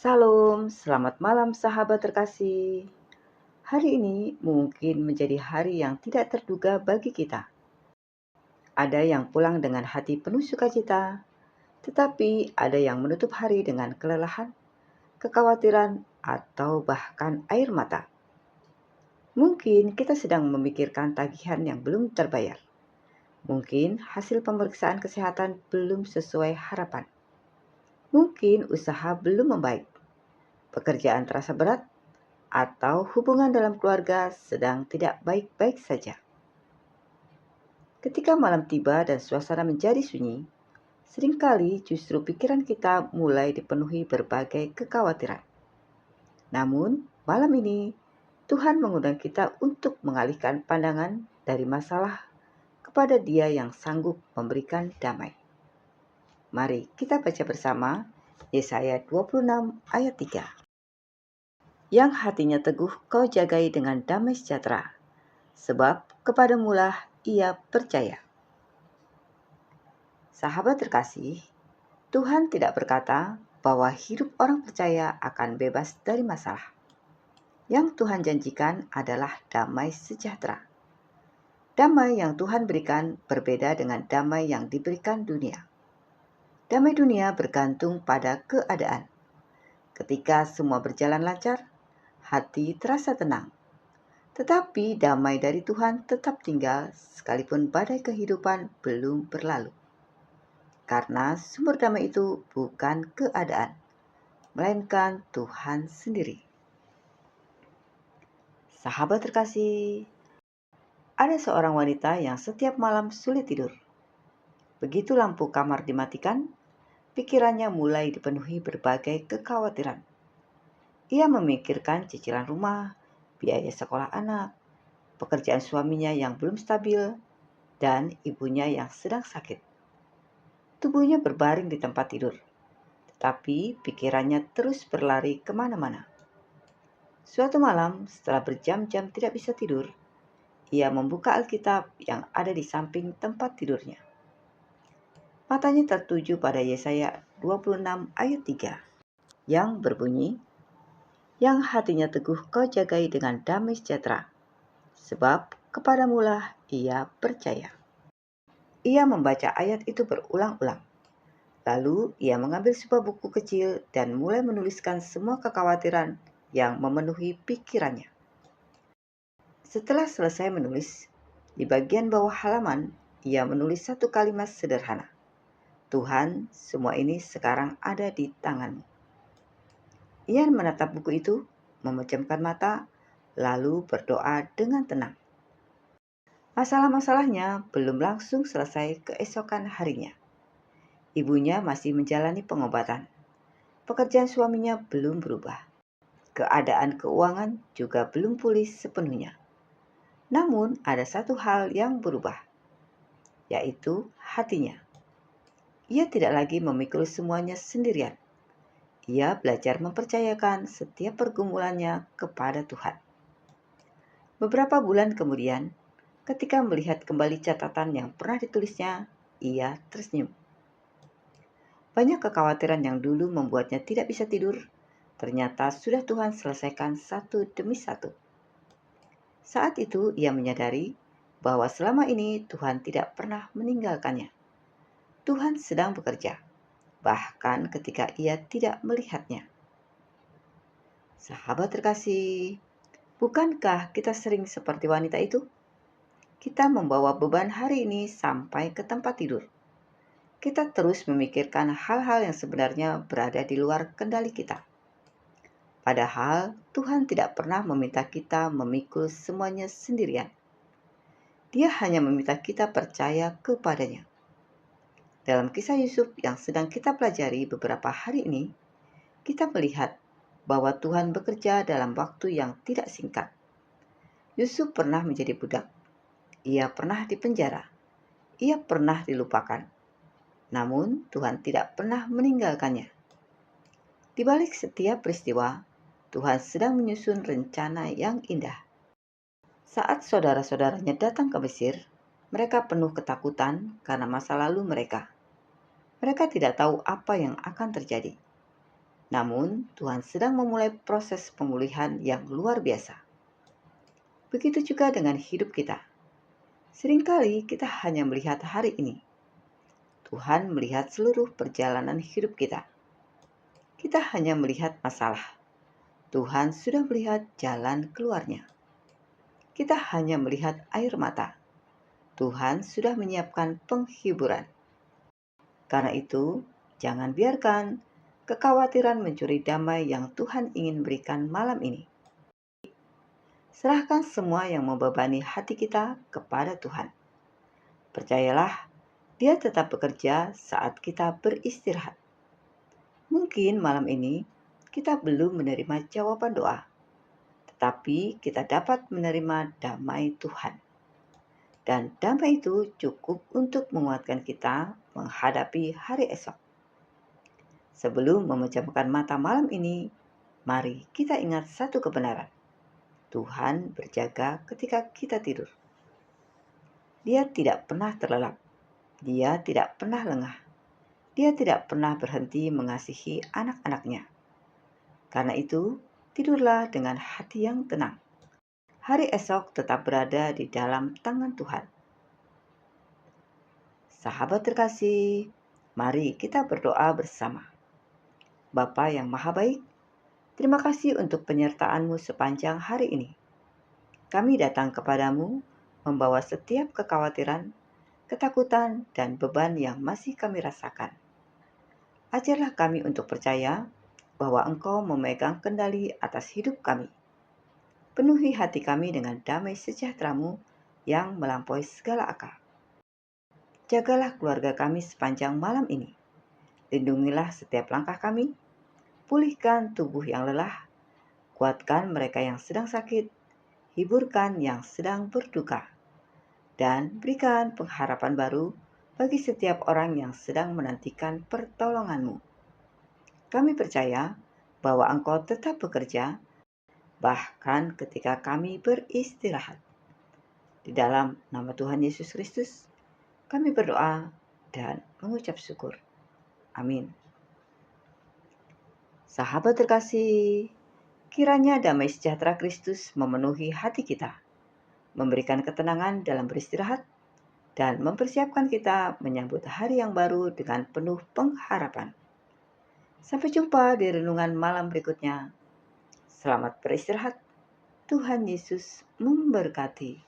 Salam, selamat malam sahabat terkasih. Hari ini mungkin menjadi hari yang tidak terduga bagi kita. Ada yang pulang dengan hati penuh sukacita, tetapi ada yang menutup hari dengan kelelahan, kekhawatiran, atau bahkan air mata. Mungkin kita sedang memikirkan tagihan yang belum terbayar. Mungkin hasil pemeriksaan kesehatan belum sesuai harapan. Mungkin usaha belum membaik. Pekerjaan terasa berat atau hubungan dalam keluarga sedang tidak baik-baik saja. Ketika malam tiba dan suasana menjadi sunyi, seringkali justru pikiran kita mulai dipenuhi berbagai kekhawatiran. Namun, malam ini Tuhan mengundang kita untuk mengalihkan pandangan dari masalah kepada Dia yang sanggup memberikan damai. Mari kita baca bersama Yesaya 26 ayat 3. Yang hatinya teguh kau jagai dengan damai sejahtera, sebab kepadamulah ia percaya. Sahabat terkasih, Tuhan tidak berkata bahwa hidup orang percaya akan bebas dari masalah. Yang Tuhan janjikan adalah damai sejahtera. Damai yang Tuhan berikan berbeda dengan damai yang diberikan dunia. Damai dunia bergantung pada keadaan. Ketika semua berjalan lancar, hati terasa tenang. Tetapi damai dari Tuhan tetap tinggal sekalipun badai kehidupan belum berlalu. Karena sumber damai itu bukan keadaan, melainkan Tuhan sendiri. Sahabat terkasih, ada seorang wanita yang setiap malam sulit tidur. Begitu lampu kamar dimatikan, pikirannya mulai dipenuhi berbagai kekhawatiran. Ia memikirkan cicilan rumah, biaya sekolah anak, pekerjaan suaminya yang belum stabil, dan ibunya yang sedang sakit. Tubuhnya berbaring di tempat tidur, tetapi pikirannya terus berlari kemana-mana. Suatu malam, setelah berjam-jam tidak bisa tidur, ia membuka Alkitab yang ada di samping tempat tidurnya. Matanya tertuju pada Yesaya 26 ayat 3 yang berbunyi, yang hatinya teguh kau jagai dengan damai sejahtera, sebab kepadamulah ia percaya. Ia membaca ayat itu berulang-ulang. Lalu ia mengambil sebuah buku kecil dan mulai menuliskan semua kekhawatiran yang memenuhi pikirannya. Setelah selesai menulis, di bagian bawah halaman, ia menulis satu kalimat sederhana. Tuhan, semua ini sekarang ada di tanganmu. Ia menatap buku itu, memejamkan mata, lalu berdoa dengan tenang. Masalah-masalahnya belum langsung selesai keesokan harinya. Ibunya masih menjalani pengobatan. Pekerjaan suaminya belum berubah. Keadaan keuangan juga belum pulih sepenuhnya. Namun ada satu hal yang berubah, yaitu hatinya. Ia tidak lagi memikul semuanya sendirian. Ia belajar mempercayakan setiap pergumulannya kepada Tuhan. Beberapa bulan kemudian, ketika melihat kembali catatan yang pernah ditulisnya, ia tersenyum. Banyak kekhawatiran yang dulu membuatnya tidak bisa tidur, ternyata sudah Tuhan selesaikan satu demi satu. Saat itu ia menyadari bahwa selama ini Tuhan tidak pernah meninggalkannya. Tuhan sedang bekerja, bahkan ketika ia tidak melihatnya. Sahabat terkasih, bukankah kita sering seperti wanita itu? Kita membawa beban hari ini sampai ke tempat tidur. Kita terus memikirkan hal-hal yang sebenarnya berada di luar kendali kita. Padahal Tuhan tidak pernah meminta kita memikul semuanya sendirian. Dia hanya meminta kita percaya kepadanya. Dalam kisah Yusuf yang sedang kita pelajari beberapa hari ini, kita melihat bahwa Tuhan bekerja dalam waktu yang tidak singkat. Yusuf pernah menjadi budak. Ia pernah dipenjara. Ia pernah dilupakan. Namun Tuhan tidak pernah meninggalkannya. Di balik setiap peristiwa, Tuhan sedang menyusun rencana yang indah. Saat saudara-saudaranya datang ke Mesir, mereka penuh ketakutan karena masa lalu mereka. Mereka tidak tahu apa yang akan terjadi. Namun, Tuhan sedang memulai proses pemulihan yang luar biasa. Begitu juga dengan hidup kita. Seringkali kita hanya melihat hari ini. Tuhan melihat seluruh perjalanan hidup kita. Kita hanya melihat masalah. Tuhan sudah melihat jalan keluarnya. Kita hanya melihat air mata. Tuhan sudah menyiapkan penghiburan. Karena itu, jangan biarkan kekhawatiran mencuri damai yang Tuhan ingin berikan malam ini. Serahkan semua yang membebani hati kita kepada Tuhan. Percayalah, Dia tetap bekerja saat kita beristirahat. Mungkin malam ini kita belum menerima jawaban doa, tetapi kita dapat menerima damai Tuhan. Dan damai itu cukup untuk menguatkan kita menghadapi hari esok. Sebelum memejamkan mata malam ini, mari kita ingat satu kebenaran. Tuhan berjaga ketika kita tidur. Dia tidak pernah terlelap. Dia tidak pernah lengah. Dia tidak pernah berhenti mengasihi anak-anaknya. Karena itu, tidurlah dengan hati yang tenang. Hari esok tetap berada di dalam tangan Tuhan. Sahabat terkasih, mari kita berdoa bersama. Bapa yang Maha Baik, terima kasih untuk penyertaan-Mu sepanjang hari ini. Kami datang kepadamu membawa setiap kekhawatiran, ketakutan, dan beban yang masih kami rasakan. Ajarlah kami untuk percaya bahwa Engkau memegang kendali atas hidup kami. Penuhi hati kami dengan damai sejahtera-Mu yang melampaui segala akal. Jagalah keluarga kami sepanjang malam ini. Lindungilah setiap langkah kami. Pulihkan tubuh yang lelah. Kuatkan mereka yang sedang sakit. Hiburkan yang sedang berduka. Dan berikan pengharapan baru bagi setiap orang yang sedang menantikan pertolongan-Mu. Kami percaya bahwa Engkau tetap bekerja, bahkan ketika kami beristirahat. Di dalam nama Tuhan Yesus Kristus, kami berdoa dan mengucap syukur. Amin. Sahabat terkasih, kiranya damai sejahtera Kristus memenuhi hati kita, memberikan ketenangan dalam beristirahat, dan mempersiapkan kita menyambut hari yang baru dengan penuh pengharapan. Sampai jumpa di renungan malam berikutnya. Selamat beristirahat. Tuhan Yesus memberkati.